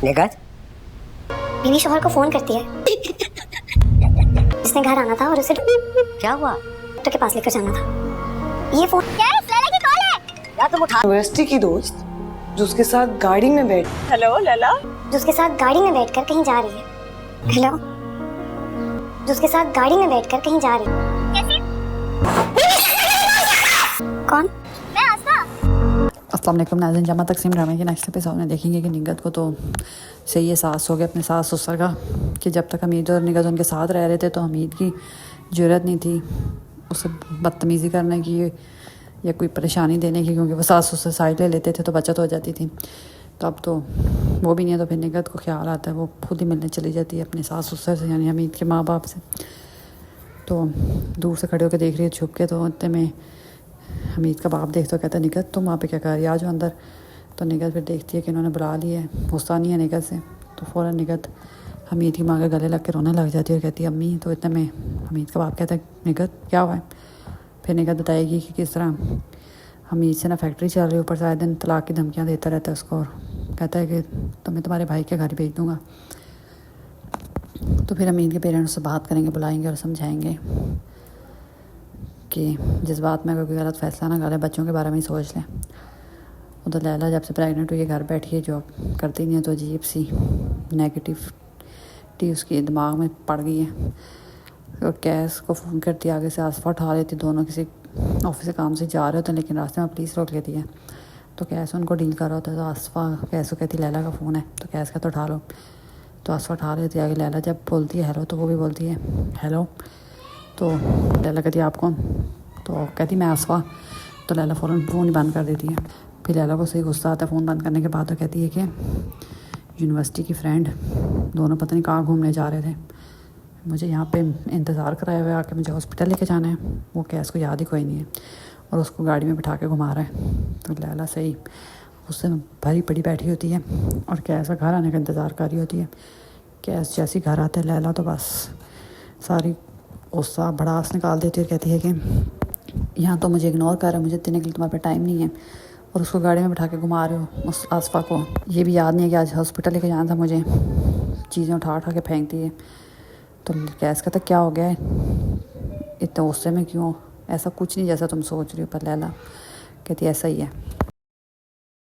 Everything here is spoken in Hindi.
निगत बीवी शोहर को फोन करती है। जिसने घर आना था और उसे क्या हुआ? डॉक्टर के पास लेकर जाना था। ये फोन लैला की कॉल है। क्या तुम उठा? यूनिवर्सिटी की दोस्त जो उसके साथ गाड़ी में बैठ हेलो लैला। जो उसके साथ गाड़ी में बैठकर कहीं जा रही है। हेलो, जो उसके साथ गाड़ी में बैठकर कहीं जा रही है। कैसे? कौन? मैं आस्था। अस्सलाम वालेकुम नाज़रीन, जमा तकसीम ड्रामे के नेक्स्ट एपिसोड में देखेंगे कि निगत को तो सही एहसास हो गया अपने सास ससुर का कि जब तक हमीद और निगत उनके साथ रह रहे थे तो हमीद की ज़रूरत नहीं थी उसे बदतमीज़ी करने की या कोई परेशानी देने की, क्योंकि वो सास ससुर साइड ले लेते थे तो बचत हो जाती थी। तो अब तो वो भी नहीं है, तो फिर निगत को ख्याल आता है वो खुद ही मिलने चली जाती है अपने सास ससुर से, यानी हमीद के माँ बाप से। तो दूर से खड़े होकर देख रही है छुप के, तो इतने में हमीद का बाप देखते कहता है निगत तुम वहाँ पे क्या कर रही है, आ जाओ अंदर। तो निगत फिर देखती है कि इन्होंने बुला लिया है, गुस्सा नहीं है निगत से। तो फ़ौरन निगत हमीद की माँ के गले लग के रोने लग जाती है और कहती है अम्मी। तो इतने में हमीद का बाप कहता है निगत क्या हुआ है। फिर निगत बताएगी कि किस तरह हमीद से ना फैक्ट्री चल रही है, ऊपर से आए दिन तलाक की धमकियाँ देता रहता है उसको, और कहता है कि तो मैं तुम्हारे भाई के घर भेज दूँगा। तो फिर हमीद के पेरेंट्स से बात करेंगे, बुलाएंगे और समझाएंगे कि जिस बात में अगर कोई गलत फैसला ना करे बच्चों के बारे में ही सोच लें। उधर लैला जब से प्रेग्नेंट हुई है घर बैठी है, जॉब करती नहीं है, तो अजीब सी नेगेटिविटी उसके दिमाग में पड़ गई है। और कैस को फ़ोन करती है, आगे से आसफा उठा लेती, दोनों किसी ऑफिस से काम से जा रहे होते हैं लेकिन रास्ते में पुलिस रोक लेती है। तो कैस उनको डील कर रहा होता है, तो आसफा कैस को कहती लैला का फ़ोन है, तो कैस का तो उठा लो। तो आसफा उठा लेती है, आगे लैला जब बोलती है हेलो तो वो भी बोलती है हेलो। तो लैला कहती है आप कौन? तो कहती मैं आसफा। तो लैला फ़ौरन फ़ोन ही बंद कर देती है। फिर लैला को सही गुस्सा आता है फ़ोन बंद करने के बाद। तो कहती है कि यूनिवर्सिटी की फ्रेंड दोनों पता नहीं कहाँ घूमने जा रहे थे, मुझे यहाँ पे इंतज़ार कराया हुआ है, आके मुझे हॉस्पिटल लेके जाना है। वो कैस को याद ही कोई नहीं है और उसको गाड़ी में बिठा के घुमा रहा है। तो लैला सही उससे भरी पड़ी बैठी होती है और कैस का घर आने का इंतज़ार कर रही होती है। कैस जैसे घर आते है लैला तो बस सारी गुस्सा भड़ास निकाल देती है और कहती है कि यहाँ तो मुझे इग्नोर कर रहा है, मुझे देने के लिए तुम्हारे पे टाइम नहीं है, और उसको गाड़ी में बिठा के घुमा रहे हो। उस आसफा को ये भी याद नहीं है कि आज हॉस्पिटल लेके जाना था मुझे, चीज़ें उठा उठा के फेंक दी है। तो कैस कहता क्या हो गया है, इतने गुस्से में क्यों? ऐसा कुछ नहीं जैसा तुम सोच रही हो। पर लैला कहती ऐसा ही है।